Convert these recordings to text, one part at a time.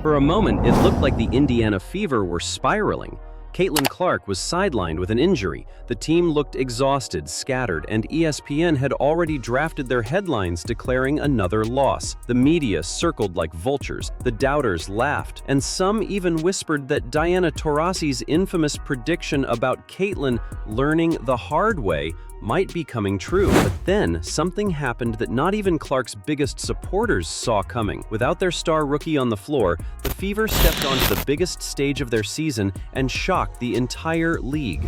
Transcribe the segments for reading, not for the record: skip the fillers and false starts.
For a moment, it looked like the Indiana Fever were spiraling. Caitlin Clark was sidelined with an injury. The team looked exhausted, scattered, and ESPN had already drafted their headlines declaring another loss. The media circled like vultures, the doubters laughed, and some even whispered that Diana Taurasi's infamous prediction about Caitlin learning the hard way might be coming true. But then, something happened that not even Clark's biggest supporters saw coming. Without their star rookie on the floor, the Fever stepped onto the biggest stage of their season and shocked the entire league.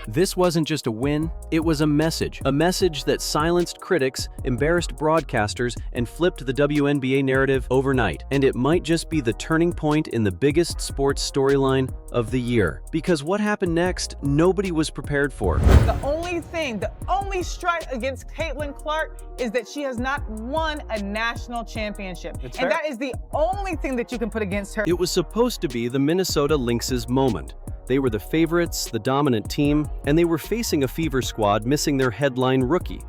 This wasn't just a win, it was a message that silenced critics, embarrassed broadcasters, and flipped the WNBA narrative overnight. And it might just be the turning point in the biggest sports storyline of the year. Because what happened next, nobody was prepared for. The only strike against Caitlin Clark is that she has not won a national championship. And that is the only thing that you can put against her. It was supposed to be the Minnesota Lynx's moment. They were the favorites, the dominant team, and they were facing a Fever squad missing their headline rookie.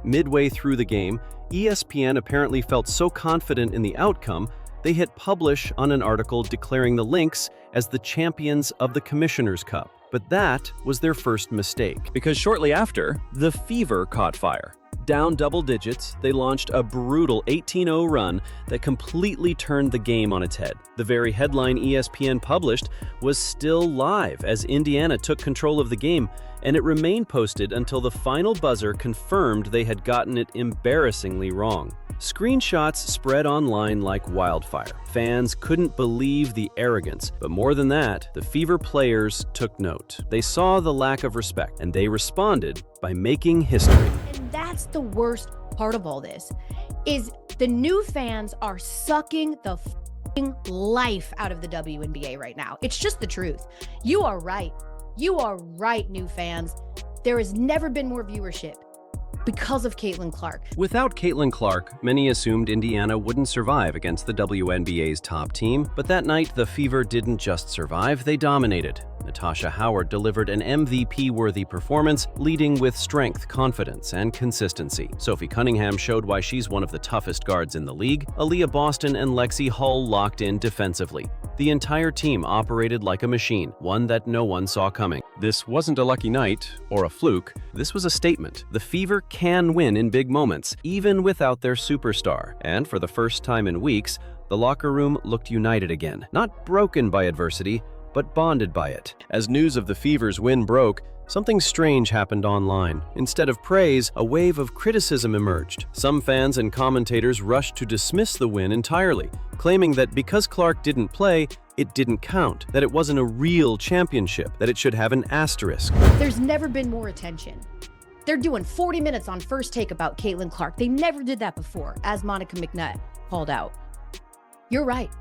Midway through the game, ESPN apparently felt so confident in the outcome, they hit publish on an article declaring the Lynx as the champions of the Commissioner's Cup. But that was their first mistake, because shortly after, the Fever caught fire. Down double digits, they launched a brutal 18-0 run that completely turned the game on its head. The very headline ESPN published was still live as Indiana took control of the game, and it remained posted until the final buzzer confirmed they had gotten it embarrassingly wrong. Screenshots spread online like wildfire. Fans couldn't believe the arrogance, but more than that, the Fever players took note. They saw the lack of respect, and they responded by making history. And that's the worst part of all this, is the new fans are sucking the life out of the WNBA right now. It's just the truth. You are right. You are right, new fans. There has never been more viewership because of Caitlin Clark. Without Caitlin Clark, many assumed Indiana wouldn't survive against the WNBA's top team, but that night the Fever didn't just survive, they dominated. Natasha Howard delivered an MVP-worthy performance, leading with strength, confidence, and consistency. Sophie Cunningham showed why she's one of the toughest guards in the league. Aaliyah Boston and Lexi Hull locked in defensively. The entire team operated like a machine, one that no one saw coming. This wasn't a lucky night or a fluke. This was a statement. The Fever can win in big moments, even without their superstar. And for the first time in weeks, the locker room looked united again. Not broken by adversity, but bonded by it. As news of the Fever's win broke, something strange happened online. Instead of praise, a wave of criticism emerged. Some fans and commentators rushed to dismiss the win entirely, claiming that because Clark didn't play, it didn't count, that it wasn't a real championship, that it should have an asterisk. There's never been more attention. They're doing 40 minutes on First Take about Caitlin Clark. They never did that before, as Monica McNutt called out. You're right.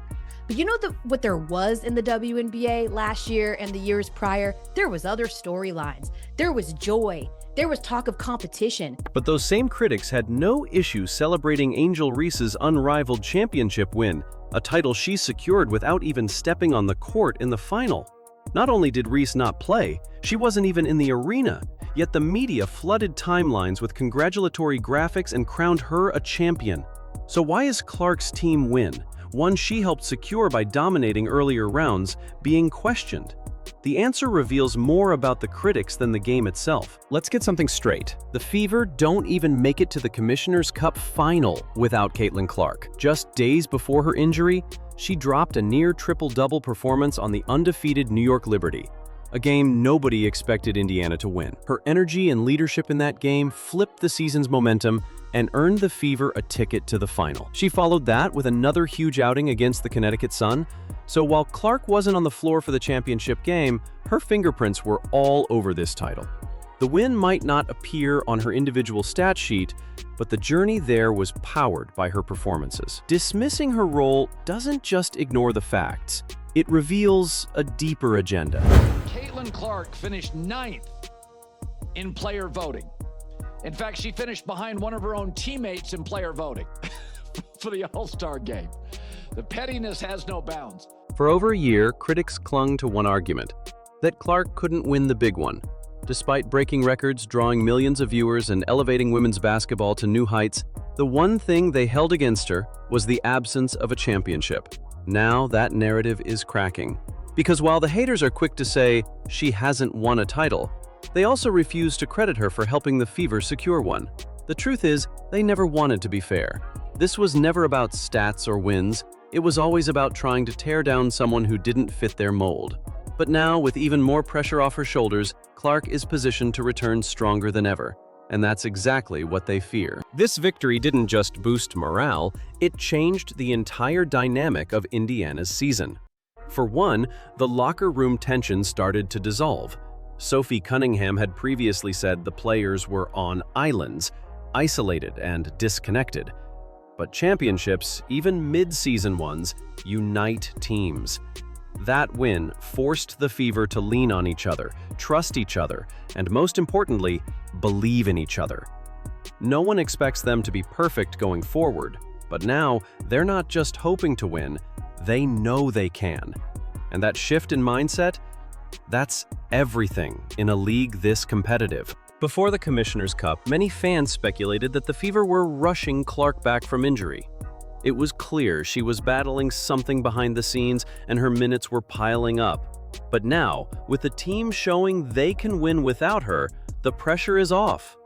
But you know what there was in the WNBA last year and the years prior? There was other storylines. There was joy. There was talk of competition. But those same critics had no issue celebrating Angel Reese's unrivaled championship win, a title she secured without even stepping on the court in the final. Not only did Reese not play, she wasn't even in the arena, yet the media flooded timelines with congratulatory graphics and crowned her a champion. So why is Clark's team win, one she helped secure by dominating earlier rounds, being questioned? The answer reveals more about the critics than the game itself. Let's get something straight. The Fever don't even make it to the Commissioner's Cup final without Caitlin Clark. Just days before her injury, she dropped a near triple-double performance on the undefeated New York Liberty, a game nobody expected Indiana to win. Her energy and leadership in that game flipped the season's momentum and earned the Fever a ticket to the final. She followed that with another huge outing against the Connecticut Sun. So while Clark wasn't on the floor for the championship game, her fingerprints were all over this title. The win might not appear on her individual stat sheet, but the journey there was powered by her performances. Dismissing her role doesn't just ignore the facts. It reveals a deeper agenda. Caitlin Clark finished 9th in player voting. In fact, she finished behind one of her own teammates in player voting for the All-Star game. The pettiness has no bounds. For over a year, critics clung to one argument, that Clark couldn't win the big one. Despite breaking records, drawing millions of viewers, and elevating women's basketball to new heights, the one thing they held against her was the absence of a championship. Now that narrative is cracking. Because while the haters are quick to say she hasn't won a title, they also refuse to credit her for helping the Fever secure one. The truth is, they never wanted to be fair. This was never about stats or wins. It was always about trying to tear down someone who didn't fit their mold. But now, with even more pressure off her shoulders, Clark is positioned to return stronger than ever. And that's exactly what they fear. This victory didn't just boost morale, it changed the entire dynamic of Indiana's season. For one, the locker room tension started to dissolve. Sophie Cunningham had previously said the players were on islands, isolated and disconnected. But championships, even mid-season ones, unite teams. That win forced the Fever to lean on each other, trust each other, and most importantly, believe in each other. No one expects them to be perfect going forward, but now they're not just hoping to win, they know they can. And that shift in mindset, that's everything in a league this competitive. Before the Commissioner's Cup, many fans speculated that the Fever were rushing Clark back from injury. It was clear she was battling something behind the scenes and her minutes were piling up. But now, with the team showing they can win without her, the pressure is off.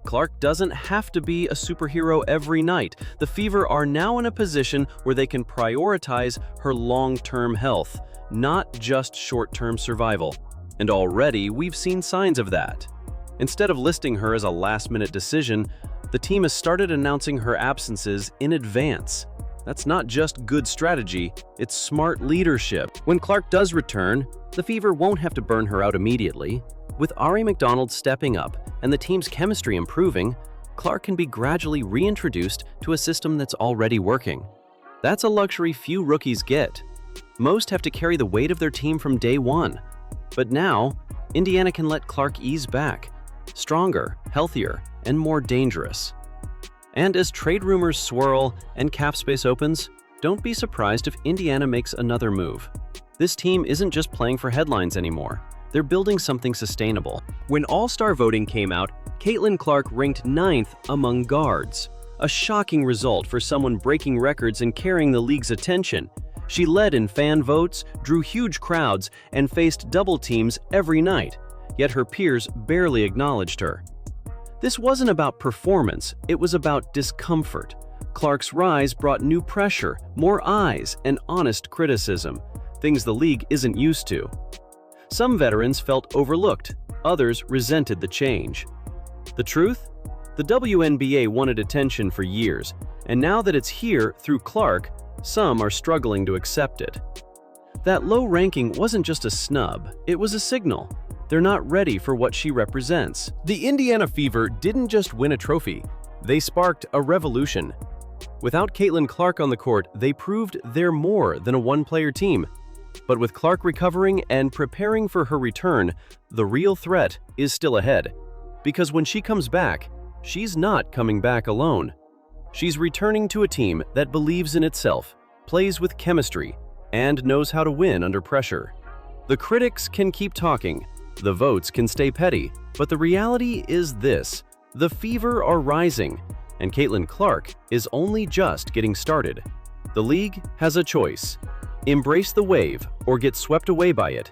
Clark doesn't have to be a superhero every night. The Fever are now in a position where they can prioritize her long-term health, not just short-term survival. And already, we've seen signs of that. Instead of listing her as a last-minute decision, the team has started announcing her absences in advance. That's not just good strategy, it's smart leadership. When Clark does return, the Fever won't have to burn her out immediately. With Ari McDonald stepping up and the team's chemistry improving, Clark can be gradually reintroduced to a system that's already working. That's a luxury few rookies get. Most have to carry the weight of their team from day one. But now, Indiana can let Clark ease back, stronger, healthier, and more dangerous. And as trade rumors swirl and cap space opens, don't be surprised if Indiana makes another move. This team isn't just playing for headlines anymore. They're building something sustainable. When All-Star voting came out, Caitlin Clark ranked 9th among guards. A shocking result for someone breaking records and carrying the league's attention. She led in fan votes, drew huge crowds, and faced double teams every night, yet her peers barely acknowledged her. This wasn't about performance, it was about discomfort. Clark's rise brought new pressure, more eyes, and honest criticism, things the league isn't used to. Some veterans felt overlooked, others resented the change. The truth? The WNBA wanted attention for years, and now that it's here through Clark, some are struggling to accept it. That low ranking wasn't just a snub, it was a signal. They're not ready for what she represents. The Indiana Fever didn't just win a trophy, they sparked a revolution. Without Caitlin Clark on the court, they proved they're more than a one-player team. But with Clark recovering and preparing for her return, the real threat is still ahead. Because when she comes back, she's not coming back alone. She's returning to a team that believes in itself, plays with chemistry, and knows how to win under pressure. The critics can keep talking, the votes can stay petty, but the reality is this: the Fever are rising, and Caitlin Clark is only just getting started. The league has a choice: embrace the wave or get swept away by it.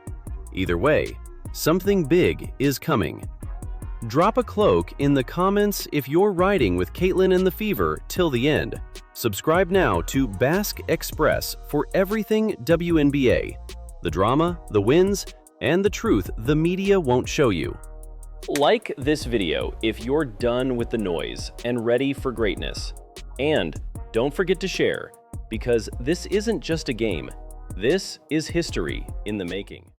Either way, something big is coming. Drop a cloak in the comments if you're riding with Caitlin and the Fever till the end. Subscribe now to BaskXpress for everything WNBA. The drama, the wins, and the truth the media won't show you. Like this video if you're done with the noise and ready for greatness. And don't forget to share, because this isn't just a game. This is history in the making.